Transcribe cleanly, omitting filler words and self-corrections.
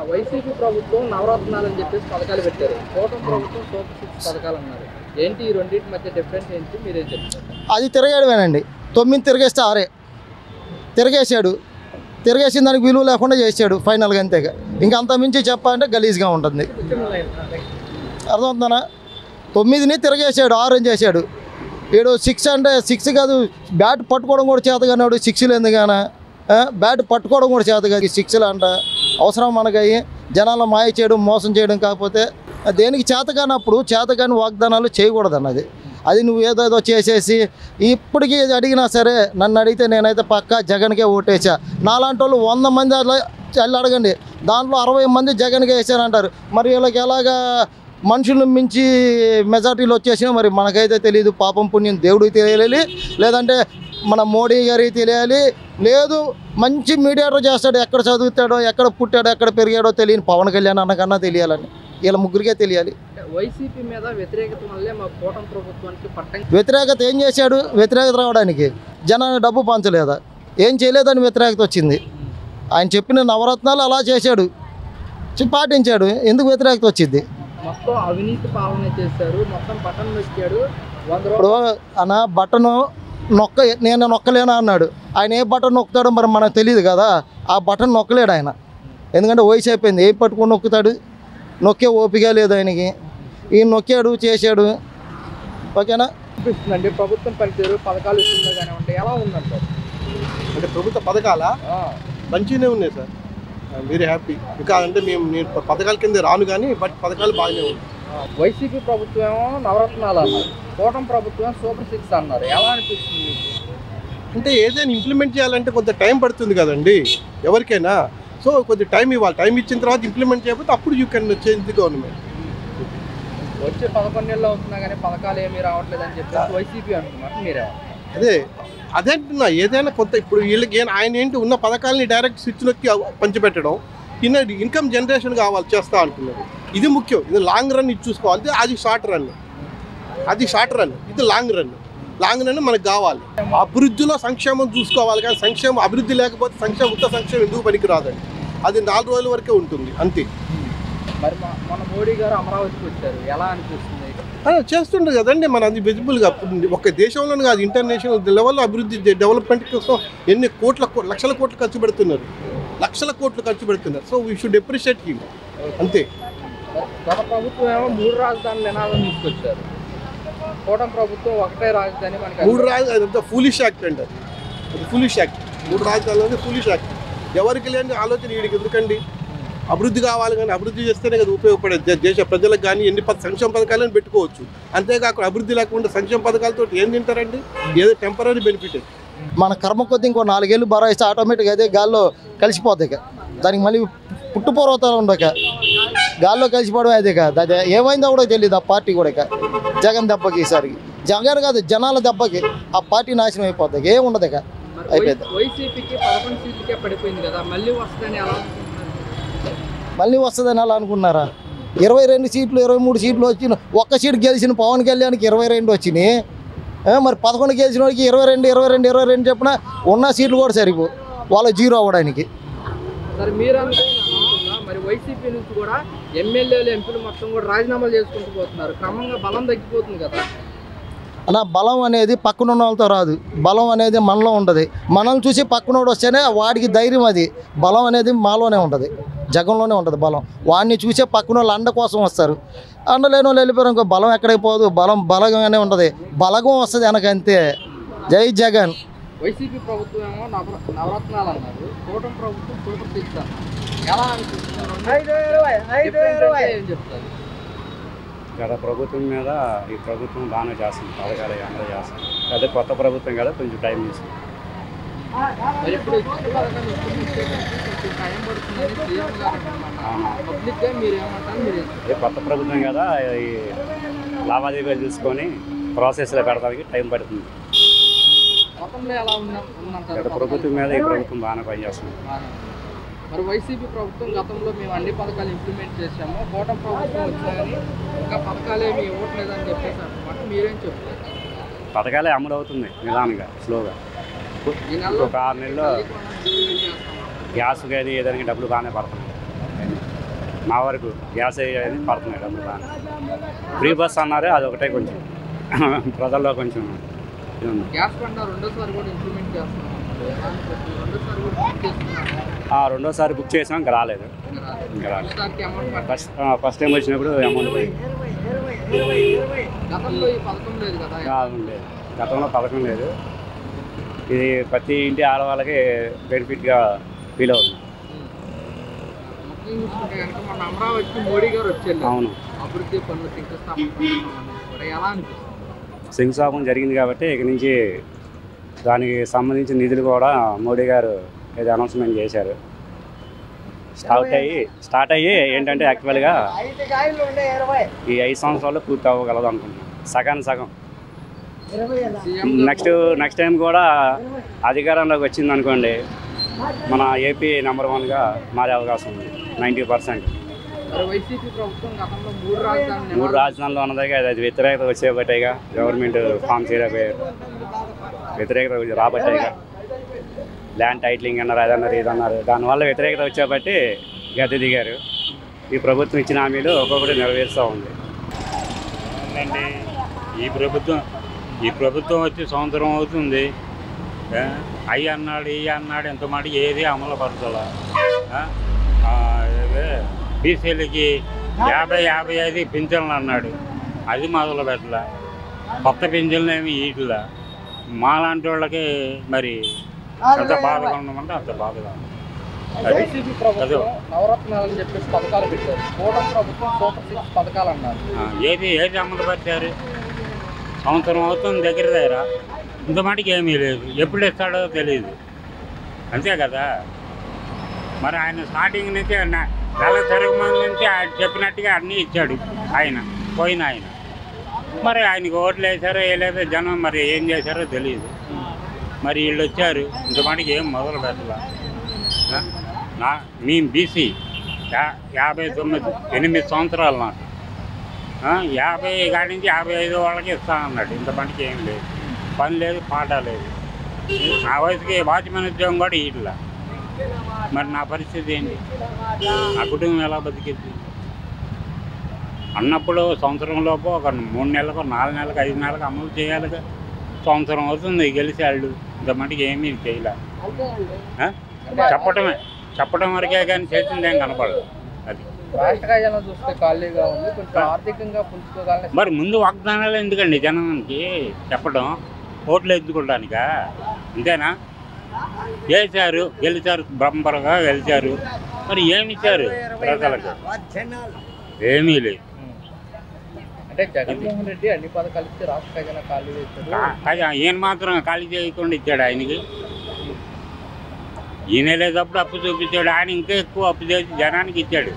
YCP ప్రభుత్వం నవరత్నాలు అని చెప్పేసి పథకాలు పెట్టారు. కూటమి ప్రభుత్వం సూపర్ 6 పథకాలు అన్నారు. ఏంటి ఈ రెండింటి మధ్య డిఫరెన్స్ ఏంటి మీరేం చెప్తారు? అది తిరగడమేనండి. 9 తిరిగేస్తే 6 తిరిగేసాడు. తిరిగేసిన దానికి విలువ లేకుండా చేసాడు ఫైనల్గా, అంతేగా. ఇంకా అంత మించి చెప్పాలంటే గలీజ్గా ఉంటుంది. అర్థమవుతుందనా? 9ని తిరిగేసాడు, 6 చేశాడు. వీడు 6 అంటే 6 కాదు, బ్యాట్ పట్టుకోవడం కూడా చేతగానాడు. 6లు ఎందుకనా? బ్యాట్ పట్టుకోవడం కూడా చేత కాదు. 6లు అంట అవసరం మనకి అయ్యి జనాలను మాయ చేయడం, మోసం చేయడం. కాకపోతే దేనికి చేతగానప్పుడు చేతగాని వాగ్దానాలు చేయకూడదు అన్నది. అది నువ్వు ఏదేదో చేసేసి ఇప్పటికీ అడిగినా సరే, నన్ను అడిగితే నేనైతే పక్కా జగన్కే ఓటేసా. నాలాంటి వాళ్ళు 100 మంది అట్లా వెళ్ళి అడగండి, దాంట్లో 60 మంది జగన్కే వేసారంటారు. మరి వీళ్ళకి ఎలాగా మనుషులను మించి మెజార్టీలు వచ్చేసినా మరి మనకైతే తెలియదు. పాపం పుణ్యం దేవుడికి తెలియాలి, లేదంటే మన మోడీ గారికి తెలియాలి. లేదు మంచి మీడియేటర్ చేస్తాడు, ఎక్కడ చదువుతాడో, ఎక్కడ పుట్టాడో, ఎక్కడ పెరిగాడో తెలియని పవన్ కళ్యాణ్ అన్నకన్నా తెలియాలని వీళ్ళ ముగ్గురికే తెలియాలి. వైసీపీ మీద వ్యతిరేకత వల్లే మా కూటమి ప్రభుత్వానికి వ్యతిరేకత ఏం చేశాడు? వ్యతిరేకత రావడానికి జనాన్ని డబ్బు పంచలేదా? ఏం చేయలేదని వ్యతిరేకత వచ్చింది. ఆయన చెప్పిన నవరత్నాలు అలా చేశాడు, పాటించాడు. ఎందుకు వ్యతిరేకత వచ్చింది? మొత్తం అవినీతి పాలన చేశారు. మొత్తం బటన్ నొక్కాడు. ఇప్పుడు అన్న బటన్ నేను నొక్కలేనా అన్నాడు. ఆయన ఏ బటన్ నొక్కుతాడో మరి మనకు తెలియదు కదా. ఆ బటన్ నొక్కలేడు ఆయన, ఎందుకంటే వయసు అయిపోయింది. ఏ పట్టుకుని నొక్కుతాడు? నొక్కే ఓపిక లేదు ఆయనకి. ఈయన నొక్కాడు, చేశాడు. ఓకేనా? అనిపిస్తుందండి ప్రభుత్వం పనితీరు, పథకాలు ఇస్తుందో కానివ్వండి, ఎలా ఉందంటారు? అంటే ప్రభుత్వ పథకాలా మంచిగానే ఉన్నాయి సార్, వెరీ హ్యాపీ. ఇంకా అంటే నేను పథకాల కింద రాను కానీ బట్ పథకాలు బాగానే ఉన్నాయి. వైసీపీ ప్రభుత్వం ఏమో నవరత్నాలు అన్నారు, కూటమి ప్రభుత్వం సూపర్ 6 అన్నారు. ఎలా అనిపిస్తుంది మీకు? అంటే ఏదైనా ఇంప్లిమెంట్ చేయాలంటే కొంత టైం పడుతుంది కదండి ఎవరికైనా. సో కొద్దిగా టైం ఇవ్వాలి. టైం ఇచ్చిన తర్వాత ఇంప్లిమెంట్ చేయకపోతే అప్పుడు you can change the government. వచ్చే 11 నెలలు అవుతున్నా కానీ పథకాలు ఏమీ రావట్లేదు అని చెప్పేసి వైసీపీ అంటున్నారు. మీరే అదే అంటున్నా. ఏదైనా కొంత ఇప్పుడు వీళ్ళకి ఆయన ఏంటి ఉన్న పథకాలని డైరెక్ట్ స్విచ్ నొక్కి పంచిపెట్టడం, ఇన్కమ్ జనరేషన్ కావాలి చేస్తా అంటున్నారు. ఇది ముఖ్యం. ఇది లాంగ్ రన్ ఇది చూసుకోవాలి. అది షార్ట్ రన్, ఇది లాంగ్ రన్. మనకు కావాలి. అభివృద్ధిలో సంక్షేమం చూసుకోవాలి కానీ అభివృద్ధి లేకపోతే సంక్షేమం ఎందుకు పనికి రాదండి. అది 4 రోజుల వరకే ఉంటుంది అంతే. మరి మన మోడీ గారు అమరావతికి వచ్చారు, ఎలా అనిపిస్తుంది? చేస్తుండే కదండి. మన అది విజిబుల్గా ఒక దేశంలోనే కాదు, ఇంటర్నేషనల్ లెవెల్లో అభివృద్ధి డెవలప్మెంట్ కోసం ఎన్ని లక్షల కోట్లు ఖర్చు పెడుతున్నారు. So we should appreciate him అంతే. గత ప్రభుత్వం ఏమో 3 రాజధానులు నినాదం తీసుకొచ్చారు. కూటమి ప్రభుత్వం ఒకటే రాజధాని. మనకి 3 రాజధాని ఫూలిష్ యాక్ట్ అండి. అది ఫూలిష్ యాక్ట్. 3 రాజధానులు అనేది ఫూలిష్ యాక్ట్. ఎవరికి లేని ఆలోచన వీడికి ఎందుకండి? అభివృద్ధి కావాలి కానీ అభివృద్ధి చేస్తేనే కదా ఉపయోగపడేది దేశ ప్రజలకు. కానీ ఎన్ని సంక్షేమ పథకాలను పెట్టుకోవచ్చు. అంతేకాకుండా అభివృద్ధి లేకుండా సంక్షేమ పథకాలతో ఏం తింటారండి? ఏదో టెంపరీ బెనిఫిట్. మన కర్మ కొద్ది ఇంకో 4 ఏళ్ళు బరాయిస్తే ఆటోమేటిక్గా అదే గాల్లో కలిసిపోతాయి. దానికి మళ్ళీ పుట్టుపూర్వతాలు ఉండక గాల్లో కలిసిపోవడం అదే కాదు. అదే ఏమైందో కూడా తెలియదు ఆ పార్టీ కూడా. జగన్ దెబ్బకి ఈసారికి జగన్ కాదు జనాల దెబ్బకి ఆ పార్టీ నాశనం అయిపోతాయి. ఏముండదు అయిపోయింది. వైసీపీకి 11 సీట్లకే పడిపోయింది కదా, మళ్ళీ వస్తుందని అలా అనుకున్నారా? 22 సీట్లు 23 సీట్లు వచ్చిన, ఒక్క సీటు గెలిచిన పవన్ కళ్యాణ్కి 22 వచ్చినాయి. మరి 11 గెలిచిన వాడికి 22 చెప్పిన ఉన్న సీట్లు కూడా సరిపో వాళ్ళ 0 అవ్వడానికి. మరి మీరంతా మరి వైసీపీ నుంచి కూడా ఎమ్మెల్యేలు ఎంపీలు మొత్తం కూడా రాజీనామాలు చేసుకుంటూ పోతున్నారు. క్రమంగా బలం తగ్గిపోతుంది కదా. అన్న బలం అనేది పక్కన ఉన్న వాళ్ళతో రాదు. బలం అనేది మనలో ఉంటుంది. మనల్ని చూసి పక్కనోడు వస్తేనే వాడికి ధైర్యం. అది బలం అనేది మాలోనే ఉంటుంది, జగంలోనే ఉంటుంది బలం. వాడిని చూసే పక్కన వాళ్ళు అండ కోసం వస్తారు. అండలేని వాళ్ళు వెళ్ళిపోయారు ఇంకో బలం ఎక్కడైపోదు. బలంగానే ఉంటుంది, బలగం వస్తుంది వెనకంతే. జై జగన్. వైసీపీ ప్రభుత్వం ఏమో నవరత్నాలు అన్నారు, కూటమి ప్రభుత్వం సూపర్ 6 అన్నారు. ఎలా అనిపిస్తున్నారు? ఏం చెప్తారు? గత ప్రభుత్వం మీద ఈ ప్రభుత్వం బాగానే చేస్తుంది, పథకాలు అందరూ చేస్తుంది. అదే కొత్త ప్రభుత్వం కదా కొంచెం టైం తీసుకుంది. కొత్త ప్రభుత్వం కదా ఈ లావాదేవీలు చూసుకొని ప్రాసెస్లో పెడతానికి టైం పడుతుంది. గత ప్రభుత్వం మీద ఈ ప్రభుత్వం బాగానే పనిచేస్తుంది. మరి వైసీపీ ప్రభుత్వం గతంలో మేము అన్ని పథకాలు ఇంప్లిమెంట్ చేసాము, కూటమి ప్రభుత్వం వచ్చినా కానీ ఇంకా పథకాలు ఏమి ఇవ్వట్లేదని చెప్పేసి అన్నమాట. మీరేం చెప్తారు? పథకాలే అమలు అవుతుంది నిదానంగా, స్లోగా. ఒక 6 నెలల్లో గ్యాస్ కానీ ఏదైనా డబ్బులు బాగానే పడుతున్నాయి. మా వరకు గ్యాస్ అనేది పడుతున్నాయి డబ్బులు బాగా. ఫ్రీ బస్ అన్నారు, అదొకటే కొంచెం ప్రజల్లో కొంచెం ఇది ఉంది. గ్యాస్ బండ రెండోసారి కూడా ఇంప్లిమెంట్ చేస్తున్నాం. రెండోసారి కూడా బుక్ చేస్తున్నాం. రెండోసారి బుక్ చేసాం, ఇంకా రాలేదు. ఇంకా రాలేదు. ఒకసారికి అమౌంట్ పట్టాలి. ఫస్ట్ టైం వచ్చినప్పుడు అమౌంట్ పోయింది. గతంలో ఈ పథకం లేదు కదా. లేదు, గతంలో పథకం లేదు. ఇది ప్రతి ఇంటి ఆడవాళ్ళకి బెనిఫిట్గా ఫీల్ అవుతుంది. ముఖ్యంగా చూసుకుంటే కనుక మన అమరావతికి మోడీ గారు వచ్చారు. అవును, అభివృద్ధి పనులు శంకుస్థాపన ఎలా అనిపిస్తుంది? శంకుస్థాపన జరిగింది కాబట్టి ఇక నుంచి దానికి సంబంధించిన నిధులు కూడా మోడీ గారు ఏదో అనౌన్స్మెంట్ చేశారు. స్టార్ట్ అయ్యి ఏంటంటే యాక్చువల్గా ఈ 5 సంవత్సరాల్లో పూర్తి అవ్వగలదు అనుకుంటున్నాను. సగం నెక్స్ట్ టైం కూడా అధికారంలోకి వచ్చింది అనుకోండి, మన ఏపీ నెంబర్ 1గా మారే అవకాశం ఉంది 90%. వైసీపీ ప్రభుత్వం గతంలో 3 రాజధానులు ఉన్నదే కదా, అది వ్యతిరేకత వచ్చేబట్టేగా గవర్నమెంట్ ఫామ్ చేయలేకపోయారు. వ్యతిరేకత రాబట్టేగా ల్యాండ్ టైటిలింగ్ అన్నారు, అదన్నారు, ఇదన్నారు. దానివల్ల వ్యతిరేకత వచ్చేబట్టి గద్దె దిగారు. ఈ ప్రభుత్వం ఇచ్చిన హామీలు ఒక్కొక్కటి నెరవేరుస్తూ ఉంది. ఏంటంటే ఈ ప్రభుత్వం వచ్చి సంవత్సరం అవుతుంది. అయ్యి అన్నాడు, ఇవి అన్నాడు, ఎంత మాట ఏది అమలు పరచాల. బీసీలకి 50-55 పింఛన్లు అన్నాడు, అది మొదలు పెట్టాల. కొత్త పింఛన్లు ఏమి ఇట్లా మాలాంటి వాళ్ళకి మరి ఎంత బాధగా ఉండమంటే అంత బాధగా ఉంది. వైసీపీ ప్రభుత్వం నవరత్నాలు అని చెప్పేసి పథకాలు పెట్టారు. కూటమి ప్రభుత్వం సూపర్ 6 పథకాలు అన్నారు. ఏది అమలు పెట్టారు? సంవత్సరం అవుతుంది దగ్గర ఇంత మటుకు ఏమీ లేదు. ఎప్పుడు ఇస్తాడో తెలియదు, అంతే కదా. మరి ఆయన స్టార్టింగ్ నుంచి నెల తిరగమంది నుంచి ఆయన చెప్పినట్టుగా అన్నీ ఇచ్చాడు ఆయన. మరి ఆయనకి ఓట్లు వేసారో వేయలేదో జనం మరి ఏం చేశారో తెలియదు. మరి వీళ్ళు వచ్చారు, ఇంత మటుకు ఏం మొదలు పెట్టాల. మేము బీసీ 8 సంవత్సరాలు నాకు 50 కాడి నుంచి 55 వాళ్ళకి ఇస్తానన్నాడు. ఇంత మటుకు ఏం లేదు, పని లేదు, పాట లేదు. నా వయసుకి వాచ్మెన్ ఉద్యోగం కూడా ఇట్లా. మరి నా పరిస్థితి ఏంటి? నా కుటుంబం ఎలా బతికిద్ది అన్నప్పుడు సంవత్సరంలోపు ఒక 3 నెలలకు 4 నెలలకు 5 నెలలకు అమలు చేయాలిగా. సంవత్సరం అవుతుంది గెలిచి వాళ్ళు ఇంత మటుకు ఏమీ చేయలే. చెప్పడం వరకే కానీ చేసింది ఏం కనపడదు. అది రాష్ట్ర ఖజానా చూస్తే ఖాళీగా ఉంది, కొంచెం ఆర్థికంగా పుంజుకోగలని. మరి ముందు వాగ్దానాలు ఎందుకండి జనానికి చెప్పడం? ఓట్లు ఎత్తుకోవడానికా? అంతేనా? గెలిచారు, బంపరగా గెలిచారు. మరి ఏమి ఇచ్చారు ప్రజలకు? ఏమీ లేదు. అంటే జగన్మోహన్ రెడ్డి అన్ని పథకాలు ఇచ్చి రాష్ట్ర ఖజానా ఖాళీ చేశారు. ఈయన మాత్రం ఖాళీ చేయకుండా ఇచ్చాడు ఆయనకి. ఈయన లేదప్పుడు అప్పు చూపించాడు, ఆయన ఇంకా ఎక్కువ అప్పు చేసి జనానికి ఇచ్చాడు.